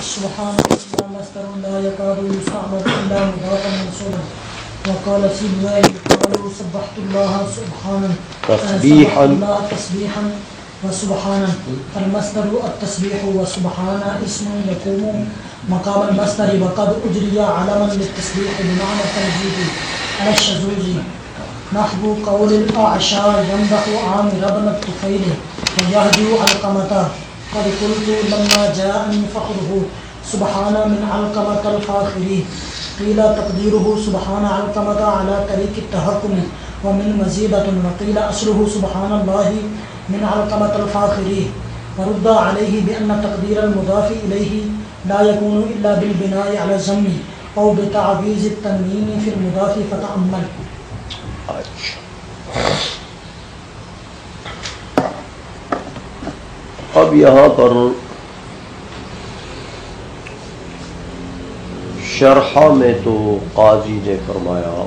سبحان الله مصدر لا يكاد يستعمل إلا مضافا منصوبا. وقال سيبويه قالوا سبحت الله سبحانا تسبيحا الله تسبيحا وسبحانا. المصدر التسبيح وسبحانا اسم يقوم مقام المصدر وقد أجري علما للتسبيح بمعنى التمجيد على الشذوذ نحو قول الأعشى يمدح عامر بن الطفيل ويهجو علقمة. قد قلت لما جاءني فخره سبحان من علقمة الفاخر. قيل تقديره سبحان علقمة على طريق التحكم ومن مزيدة. وقيل أصله سبحان الله من علقمة الفاخر. ورد عليه بأن تقدير المضاف إليه لا يكون إلا بالبناء على الضم أو بتعويض التنوين في المضاف فتأمل. اب یہاں پر شرحہ میں تو قاضی نے فرمایا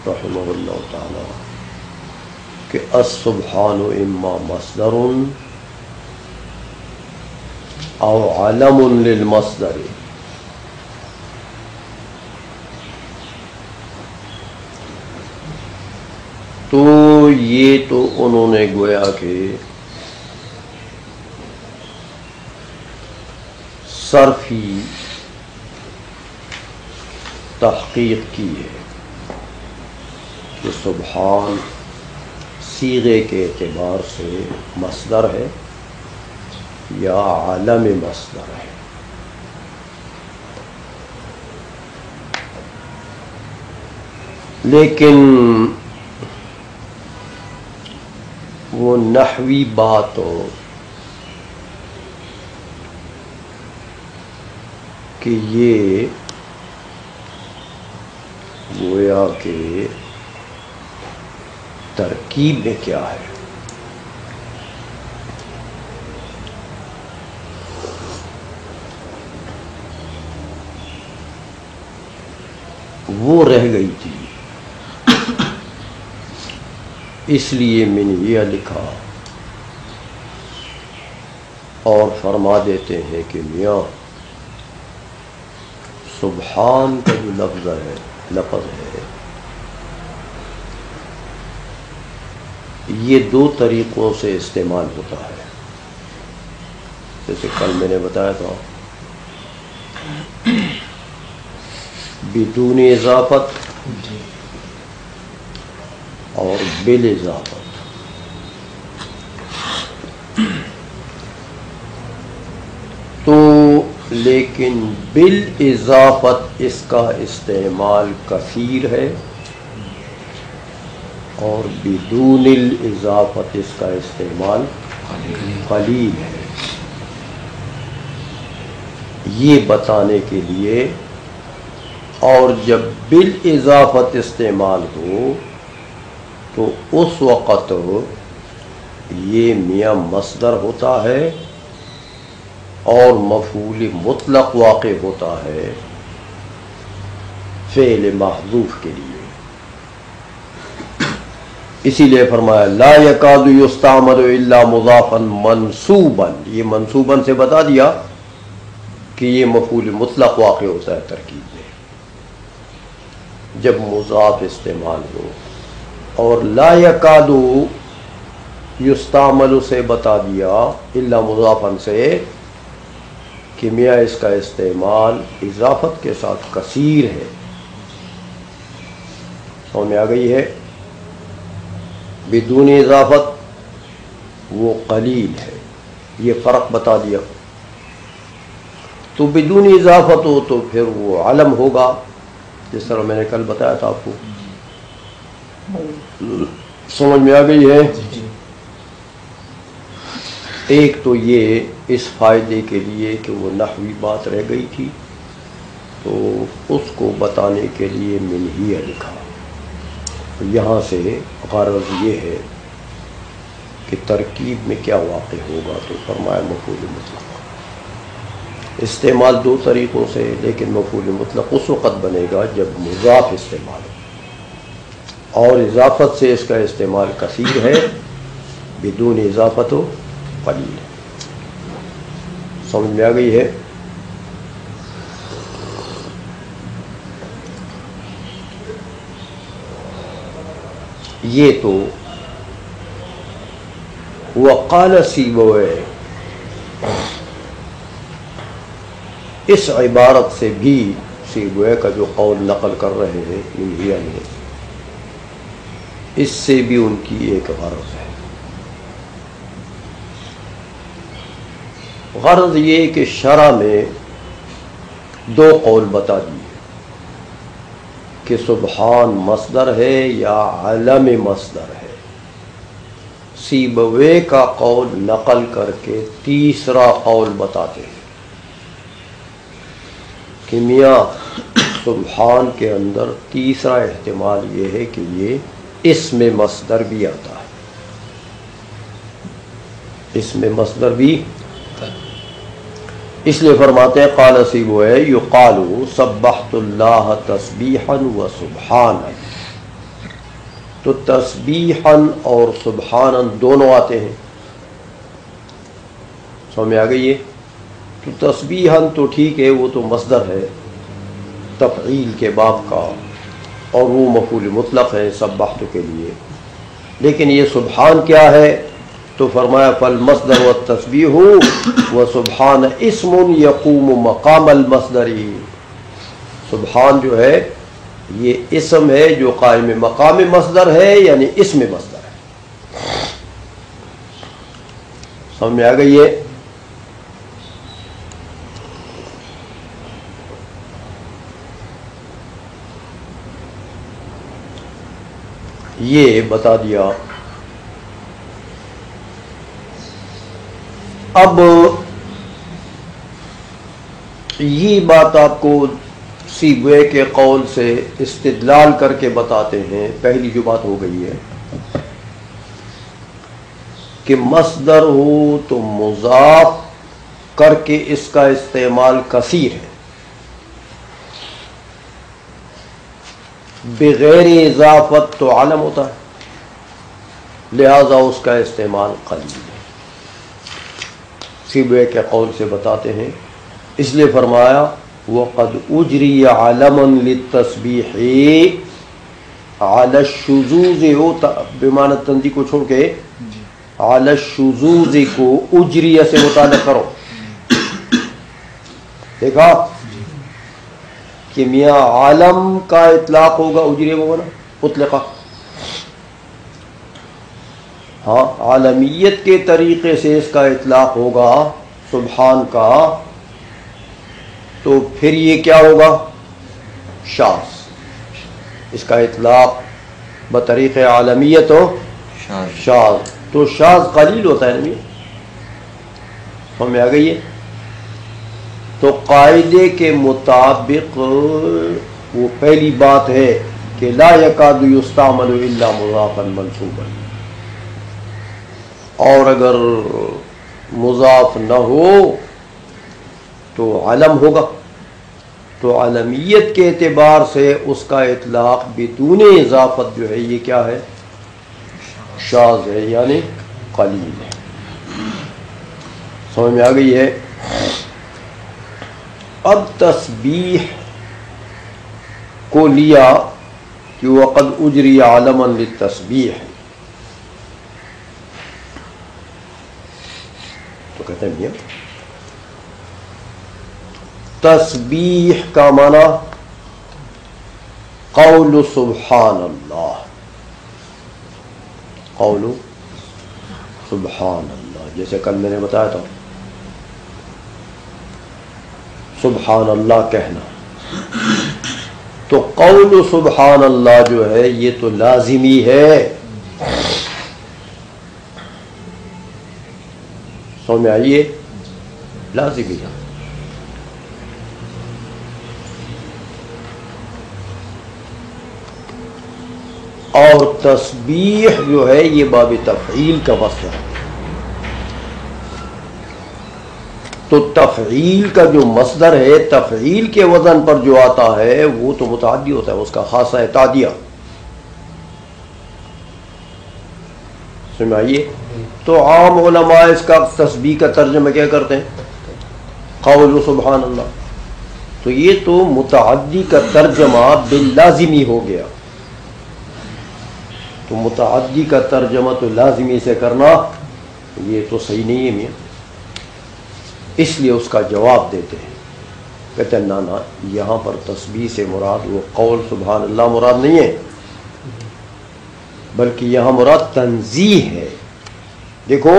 رحمہ اللہ تعالی کہ السبحان اما مصدر او علم للمصدر. تو یہ تو انہوں نے گویا کہ صرفی تحقیق کی ہے کہ سبحان صیغے کے اعتبار سے مصدر ہے یا عالم مصدر ہے. لیکن وہ نحوی بات ہو کہ یہ گویا کہ ترکیب میں کیا ہے. وہ رہ گئی تھی، اس لیے میں نے یہ لکھا اور فرما دیتے ہیں کہ میاں سبحان کا جو لفظ ہے یہ دو طریقوں سے استعمال ہوتا ہے. جیسے کل میں نے بتایا تھا بدون اضافت اور بالاضافت. تو لیکن بالاضافت اس کا استعمال کثیر ہے اور بدون الاضافت اس کا استعمال قلیل ہے. یہ بتانے کے لیے، اور جب بالاضافت استعمال ہو تو اس وقت یہ میاں مصدر ہوتا ہے اور مفعول مطلق واقع ہوتا ہے فعل محذوف کے لیے. اسی لیے فرمایا لا یکاد یستعمل الا مضافا منصوبا. یہ منصوبا سے بتا دیا کہ یہ مفعول مطلق واقع ہوتا ہے ترکیب میں جب مضاف استعمال ہو. اور لا یکاد یستعمل سے بتا دیا الا مضافا سے کہ میاں اس کا استعمال اضافت کے ساتھ کثیر ہے. سمجھ میں آ گئی ہے؟ بدون اضافت وہ قلیل ہے، یہ فرق بتا دیا. تو بدون اضافت ہو تو پھر وہ علم ہوگا، جس طرح میں نے کل بتایا تھا آپ کو. سمجھ میں آ گئی ہے؟ ایک تو یہ اس فائدے کے لیے کہ وہ نحوی بات رہ گئی تھی تو اس کو بتانے کے لیے منہیہ لکھا. یہاں سے غرض یہ ہے کہ ترکیب میں کیا واقع ہوگا. تو فرمایا مفعول مطلق استعمال دو طریقوں سے، لیکن مفعول مطلق اس وقت بنے گا جب مضاف استعمال ہو، اور اضافت سے اس کا استعمال کثیر ہے، بدون اضافت ہو قلیل ہے. سمجھ میں آ گئی ہے؟ یہ تو وقال سیبویہ اس عبارت سے بھی سیبویہ کا جو قول نقل کر رہے ہیں منہیہ میں، اس سے بھی ان کی ایک غرض ہے۔ غرض یہ کہ شرع میں دو قول بتا دیے کہ سبحان مصدر ہے یا علم مصدر ہے۔ سیبویہ کا قول نقل کر کے تیسرا قول بتاتے ہیں کہ میاں سبحان کے اندر تیسرا احتمال یہ ہے کہ یہ اسم مصدر بھی آتا ہے، اسم مصدر بھی، اس لیے فرماتے ہیں قال سیبویہ یقال سبحت اللہ تسبیحا و سبحانا، تو تسبیحا اور سبحانا دونوں آتے ہیں، سمجھ میں آ گئی ہے؟ تو تسبیحا تو ٹھیک ہے، وہ تو مصدر ہے تفعیل کے باب کا اور وہ مفعول مطلق ہے سبحت کے لیے، لیکن یہ سبحان کیا ہے؟ تو فرمایا فالمصدر والتسبیح وسبحان اسم یقوم مقام المصدر، سبحان جو ہے یہ اسم ہے جو قائم مقام مصدر ہے، یعنی اسم مصدر ہے۔ سمجھ میں آ گئی ہے؟ یہ بتا دیا۔ اب یہ بات آپ کو سیبویہ کے قول سے استدلال کر کے بتاتے ہیں۔ پہلی جو بات ہو گئی ہے کہ مصدر ہو تو مضاف کر کے اس کا استعمال کثیر ہے، بغیر اضافت تو علم ہوتا ہے، لہذا اس کا استعمال قلیل ہے۔ سیبویہ کے قول سے بتاتے ہیں، اس لیے فرمایا وَقَدْ أُجْرِيَ عَلَمًا لِلتَّسْبِيحِ عَلَى الشُّذُوذِ، بمعنی تنزیہ کو چھوڑ کے عَلَى الشُّذُوذِ کو اجریہ سے متعلق کرو۔ دیکھا کہ میاں عالم کا اطلاق ہوگا اجریہ کو بنا اطلقہ، ہاں عالمیت کے طریقے سے اس کا اطلاق ہوگا سبحان کا، تو پھر یہ کیا ہوگا؟ شاذ، اس کا اطلاق بطریق عالمیت ہو شاذ، تو شاذ قلیل ہوتا ہے نا، ہمیں آ گئی ہے۔ تو قاعدے کے مطابق وہ پہلی بات ہے کہ لا یکاد یستعمل الا مضافا منصوبا، اور اگر مضاف نہ ہو تو علم ہوگا، تو علمیت کے اعتبار سے اس کا اطلاق بدون اضافت جو ہے یہ کیا ہے؟ شاذ ہے، یعنی قلیل ہے۔ سمجھ میں آ گئی ہے؟ اب تسبیح کو لیا کہ وقد اجری علما للتسبیح، تو کہتے ہیں میاں تسبیح کا معنی قول سبحان اللہ، قول سبحان اللہ، جیسے کل میں نے بتایا تھا سبحان اللہ کہنا، تو قول سبحان اللہ جو ہے یہ تو لازمی ہے، سمجھ میں آئیے؟ لازمی ہے۔ اور تسبیح جو ہے یہ باب تفعیل کا مصدر ہے، تو تفعیل کا جو مصدر ہے تفعیل کے وزن پر جو آتا ہے وہ تو متعدی ہوتا ہے، اس کا خاصہ ہے تعدیہ، سمجھائیے؟ تو عام علماء اس کا تسبیح کا ترجمہ کیا کرتے ہیں؟ قول سبحان اللہ، تو یہ تو متعدی کا ترجمہ باللازمی ہو گیا، تو متعدی کا ترجمہ تو لازمی سے کرنا یہ تو صحیح نہیں ہے میاں، اس لیے اس کا جواب دیتے ہیں، کہتے ہیں نا یہاں پر تسبیح سے مراد وہ قول سبحان اللہ مراد نہیں ہے، بلکہ یہاں مراد تنزیہ ہے۔ دیکھو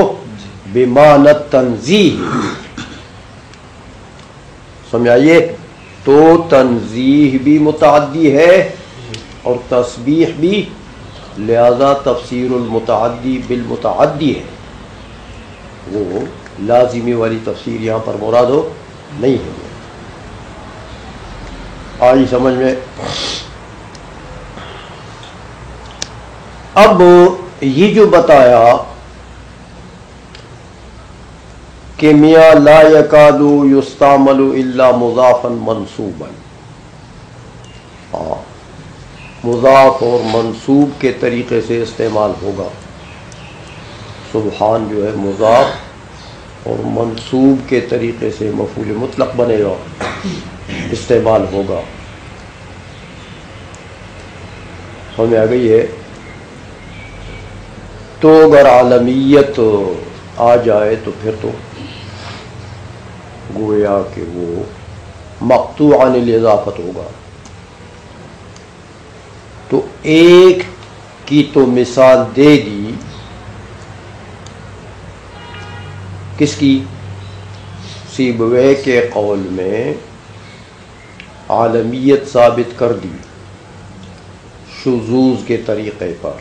بمعنی تنزیہ، سمجھ آئیے؟ تو تنزیہ بھی متعدی ہے اور تسبیح بھی، لہذا تفسیر المتعدی بالمتعدی ہے، وہ لازمی والی تفسیر یہاں پر مراد ہو نہیں ہے۔ آئی سمجھ میں؟ اب یہ جو بتایا کہ میاں لا یکاد یستعمل الا مضافا منصوبا، مضاف اور منصوب کے طریقے سے استعمال ہوگا۔ سبحان جو ہے مضاف اور منصوب کے طریقے سے مفعول مطلق بنے گا، استعمال ہوگا۔ سمجھ آ گئی ہے؟ تو اگر عالمیت آ جائے تو پھر تو گویا کہ وہ مقطوعاً الاضافت ہوگا۔ تو ایک کی تو مثال دے دی، کس کی؟ سیبویہ کے قول میں عالمیت ثابت کر دی شذوذ کے طریقے پر،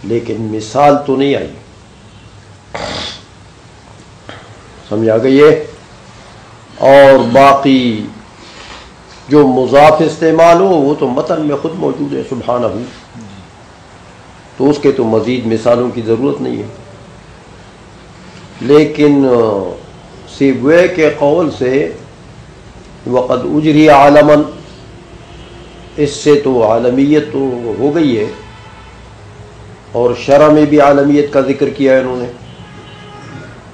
لیکن مثال تو نہیں آئی۔ سمجھ آ گئی ہے؟ اور باقی جو مضاف استعمال ہو وہ تو متن میں خود موجود ہے سبحانہ، تو اس کے تو مزید مثالوں کی ضرورت نہیں ہے۔ لیکن سیبویہ کے قول سے وقد اجری عالماً، اس سے تو عالمیت تو ہو گئی ہے، اور شرع میں بھی عالمیت کا ذکر کیا ہے انہوں نے،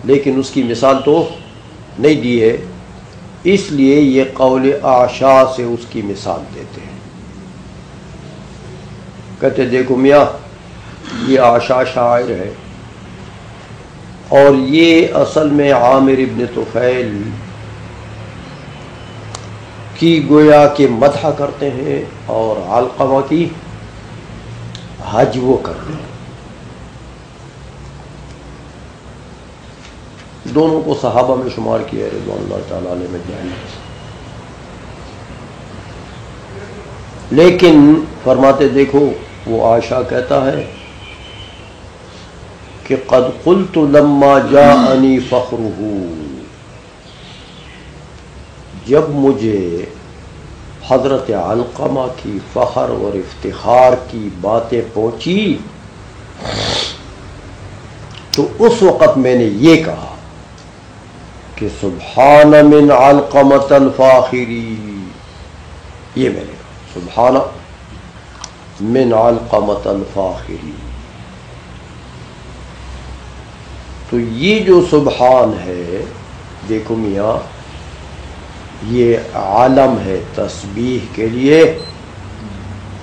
لیکن اس کی مثال تو نہیں دی ہے، اس لیے یہ قول اعشا سے اس کی مثال دیتے ہیں۔ کہتے دیکھو میاں یہ اعشا شاعر ہے، اور یہ اصل میں عامر ابن طفیل کی گویا کہ مدح کرتے ہیں اور علقمہ کی حج وہ کرتے ہیں۔ دونوں کو صحابہ میں شمار کیا ہے رضوان اللہ تعالیٰ علیہ مجمعین، لیکن فرماتے دیکھو وہ عائشہ کہتا ہے کہ قد قلت لما جاءنی فخرہ، جب مجھے حضرت علقمہ کی فخر اور افتخار کی باتیں پہنچی تو اس وقت میں نے یہ کہا کہ سبحان من علقمۃ الفاخری، یہ میں نے کہا سبحان من علقمۃ الفاخری۔ تو یہ جو سبحان ہے دیکھو میاں یہ عالم ہے تسبیح کے لیے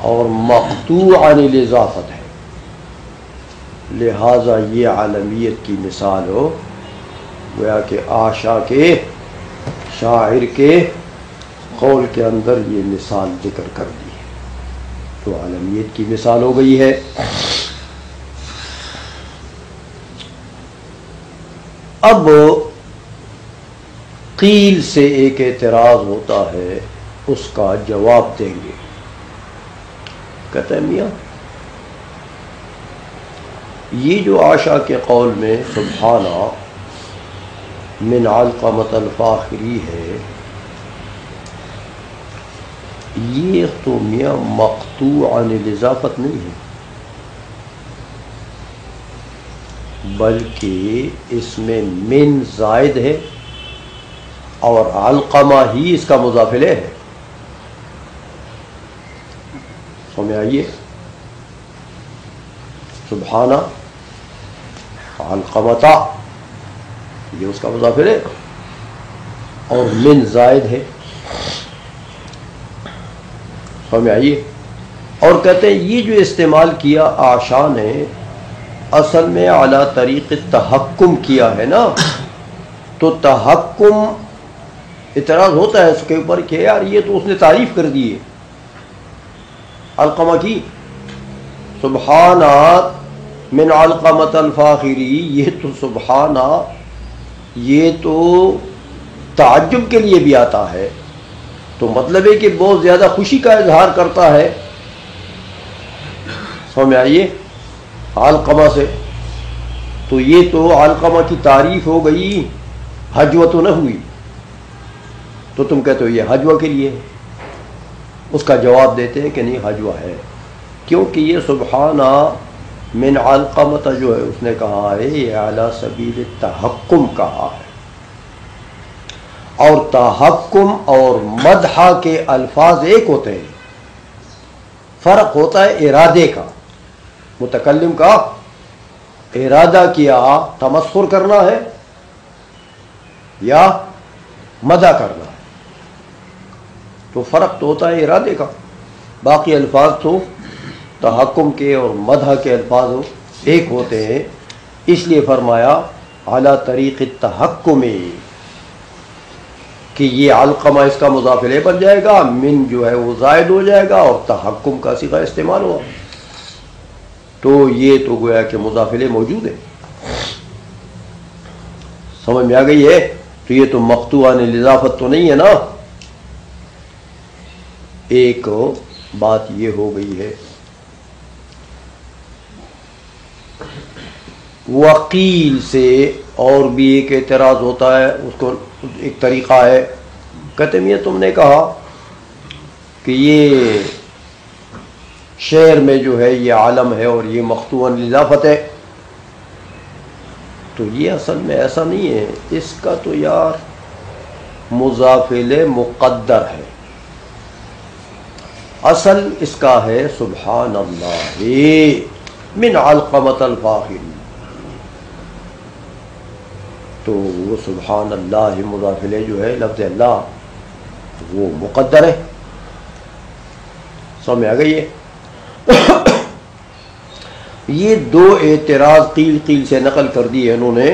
اور مقطوع عن الاضافت ہے، لہذا یہ عالمیت کی مثال ہو گویا کہ آشا کے شاعر کے قول کے اندر یہ مثال ذکر کر دی ہے، تو عالمیت کی مثال ہو گئی ہے۔ اب قیل سے ایک اعتراض ہوتا ہے، اس کا جواب دیں گے۔ کہتے ہیں میاں یہ جو عائشہ کے قول میں سبحانہ من علقمۃ الفاخری ہے، یہ تو میاں مقطوع عن الاضافت نہیں ہے، بلکہ اس میں من زائد ہے اور علقمہ ہی اس کا مضاف الیہ ہے۔ سمجھ آئیے؟ سبحانہ علقمۃ یہ اس کا مضاف الیہ اور من زائد ہے۔ سمجھ آئیے؟ اور کہتے ہیں یہ جو استعمال کیا آشا نے اصل میں اعلیٰ طریق تحکم کیا ہے نا، تو تحکم اعتراض ہوتا ہے اس کے اوپر کہ یار یہ تو اس نے تعریف کر دی ہے علقمہ کی، سبحانات من علقمۃ الفاخری، یہ تو سبحانہ یہ تو تعجب کے لیے بھی آتا ہے، تو مطلب ہے کہ بہت زیادہ خوشی کا اظہار کرتا ہے، سمجھ میں آئیے علقمہ سے، تو یہ تو علقمہ کی تعریف ہو گئی، حجوہ تو نہ ہوئی، تو تم کہتے ہو یہ حجوہ کے لیے، اس کا جواب دیتے ہیں کہ نہیں حجوہ ہے، کیونکہ یہ سبحانہ من علقمۃ جو ہے اس نے کہا ہے یہ اعلیٰ سبیل تحکم کہا ہے، اور تحکم اور مدح کے الفاظ ایک ہوتے ہیں، فرق ہوتا ہے ارادے کا، متکلم کا ارادہ کیا تمسخر کرنا ہے یا مدح کرنا ہے، تو فرق تو ہوتا ہے ارادے کا، باقی الفاظ تو تحکم کے اور مدح کے الفاظ ایک ہوتے ہیں، اس لیے فرمایا اعلیٰ طریق التحکم کہ یہ علقمہ اس کا مضاف الیہ بن جائے گا، من جو ہے وہ زائد ہو جائے گا اور تحکم کا صیغہ استعمال ہوا، تو یہ تو گویا کہ مضاف الیہ موجود ہے، سمجھ میں آ گئی ہے، تو یہ تو مقطوع عن الاضافت تو نہیں ہے نا، ایک بات یہ ہو گئی ہے۔ وکیل سے اور بھی ایک اعتراض ہوتا ہے، اس کو ایک طریقہ ہے، کہتے ہیں تم نے کہا کہ یہ شعر میں جو ہے یہ عالم ہے اور یہ مقطوع عن الاضافت ہے، تو یہ اصل میں ایسا نہیں ہے، اس کا تو یار مضاف الیہ مقدر ہے، اصل اس کا ہے سبحان اللہ من علقمۃ الفاخری، تو وہ سبحان اللہ مضاف الیہ جو ہے لفظ اللہ وہ مقدر ہے، سمجھ میں آ گئی ہے۔ یہ دو اعتراض قیل سے نقل کر دیے انہوں نے،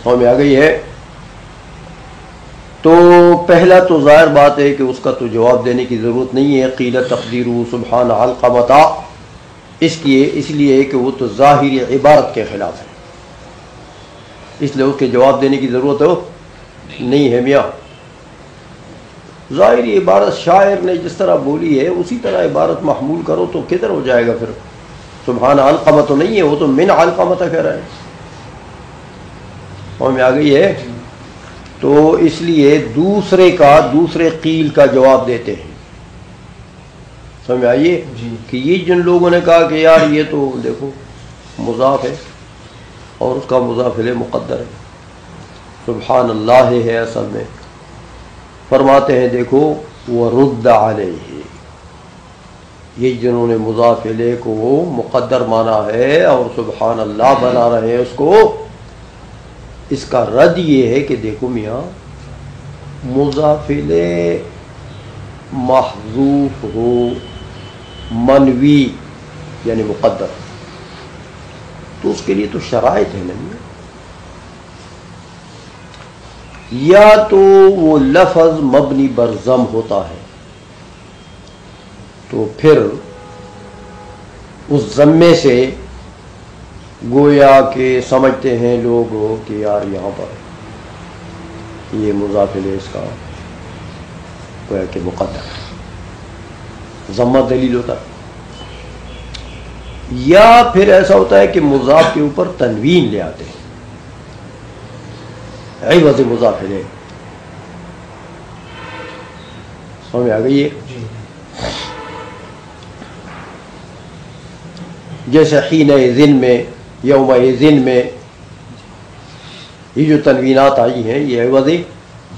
سمجھ میں آ گئی ہے۔ تو پہلا تو ظاہر بات ہے کہ اس کا تو جواب دینے کی ضرورت نہیں ہے، قیل تقدیرہ سبحان علقمۃ، اس لیے کہ وہ تو ظاہری عبارت کے خلاف ہے، اس لیے اس کے جواب دینے کی ضرورت نہیں ہے میاں، ظاہری عبارت شاعر نے جس طرح بولی ہے اسی طرح عبارت محمول کرو تو کدھر ہو جائے گا پھر، سبحان علقمہ تو نہیں ہے، وہ تو من علقمہ کہہ رہا ہے، سمجھ میں آ گئی ہے۔ تو اس لیے دوسرے قیل کا جواب دیتے ہیں، سمجھ میں آئیے کہ یہ جن لوگوں نے کہا کہ یار یہ تو دیکھو مضاف ہے اور اس کا مضاف الیہ مقدر ہے، سبحان اللہ ہے اصل میں، فرماتے ہیں دیکھو وَرُدَّ عَلَيْهِ، یہ جنہوں نے مضاف الیہ کو مقدر مانا ہے اور سبحان اللہ بنا رہے ہیں اس کو، اس کا رد یہ ہے کہ دیکھو میاں مضاف الیہ محذوف ہو منوی یعنی مقدر، تو اس کے لیے تو شرائط ہے نہیں، یا تو وہ لفظ مبنی بر ضم ہوتا ہے تو پھر اس ضمے سے گویا کہ سمجھتے ہیں لوگ کہ یار یہاں پر یہ مضاف الیہ اس کا گویا کہ مقدر ہے، ضمہ دلیل ہوتا ہے، یا پھر ایسا ہوتا ہے کہ مضاف کے اوپر تنوین لے آتے ہیں عوض مضاف الیہ، سمجھ میں آ گئی ہے۔ جیسے حینئذ میں یومئذ میں یہ جو تنوینات آئی ہیں یہ عوض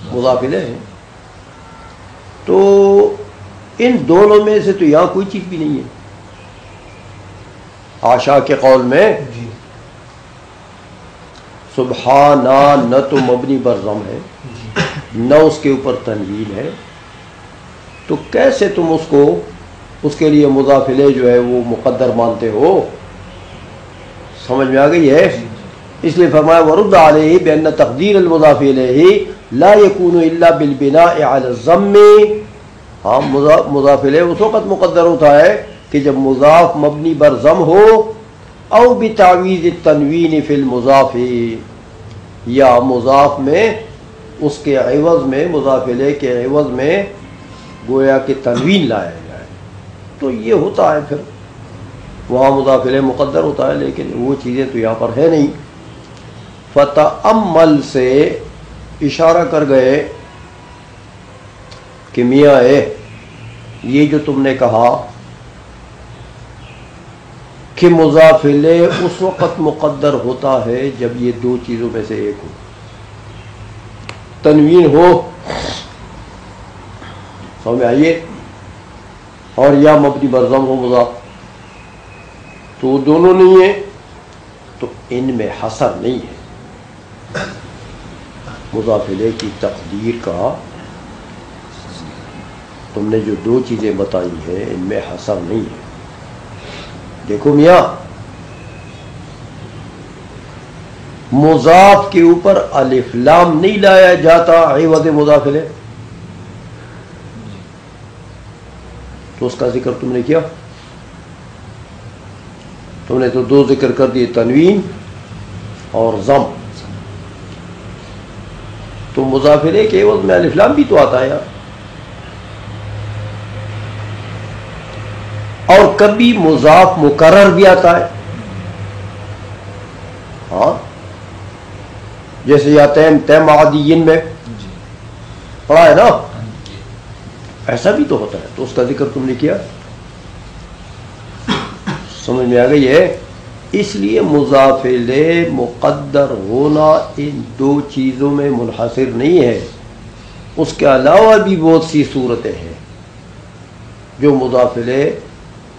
مضاف الیہ ہیں، تو ان دونوں میں سے تو یہاں کوئی چیز بھی نہیں ہے، عاشا کے قول میں سبحانہ نہ تو مبنی بر ضم ہے نہ اس کے اوپر تنوین ہے، تو کیسے تم اس کو اس کے لیے مضاف الیہ جو ہے وہ مقدر مانتے ہو؟ سمجھ میں آ گئی ہے؟ اس لیے فرمایا ورد علیہ بأن تقدیر المضاف الیہ لا یکون الا بالبناء علی الضم. ہاں مضاف الیہ اس وقت مقدر ہوتا ہے کہ جب مضاف مبنی بر ضم ہو، او بتعویض التنوین فی المضاف، یا مضاف میں اس کے عوض میں مضاف الیہ کے عوض میں گویا کہ تنوین لایا جائے، تو یہ ہوتا ہے پھر وہاں مضاف الیہ مقدر ہوتا ہے، لیکن وہ چیزیں تو یہاں پر ہے نہیں. فتأمل سے اشارہ کر گئے کہ میاں یہ جو تم نے کہا کہ مضاف الیہ اس وقت مقدر ہوتا ہے جب یہ دو چیزوں میں سے ایک ہو، تنوین ہو، سمجھ میں آئیے، اور یا مبنی بر ضم ہو مضاف، تو وہ دونوں نہیں ہیں، تو ان میں حصر نہیں ہے. مضاف الیہ کی تقدیر کا تم نے جو دو چیزیں بتائی ہیں ان میں حصر نہیں ہے. دیکھو میاں، مضاف کے اوپر الف لام نہیں لایا جاتا عوض مضاف الیہ، تو اس کا ذکر تم نے کیا، تم نے تو دو ذکر کر دیے، تنوین اور ضم. تو مضاف الیہ کے عوض میں الف لام بھی تو آتا ہے یار. اور کبھی مضاف مکرر بھی آتا ہے، ہاں، جیسے یا تیم تیم عادیین میں پڑھا ہے نا، ایسا بھی تو ہوتا ہے، تو اس کا ذکر تم نے کیا. سمجھ میں آ گئی ہے؟ اس لیے مضاف الیہ مقدر ہونا ان دو چیزوں میں منحصر نہیں ہے، اس کے علاوہ بھی بہت سی صورتیں ہیں جو مضاف الیہ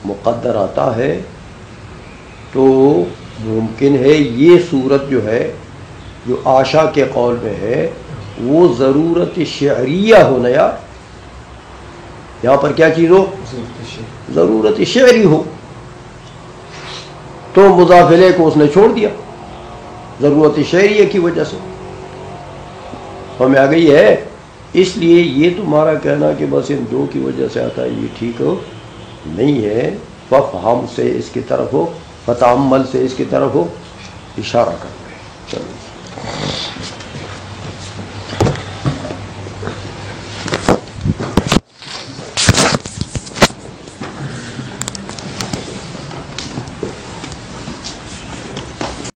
مقدر آتا ہے. تو ممکن ہے یہ صورت جو ہے جو عاشا کے قول میں ہے وہ ضرورت شعریہ ہونا، یہاں پر کیا چیز ہو، ضرورت شعری ہو، تو مضاف الیہ کو اس نے چھوڑ دیا ضرورت شعریہ کی وجہ سے. ہمیں آ گئی ہے. اس لیے یہ تمہارا کہنا کہ بس ان دو کی وجہ سے آتا ہے یہ ٹھیک ہو نہیں ہے. ففہم سے اس کی طرف ہو، فتعمل سے اس کی طرف ہو اشارہ کر.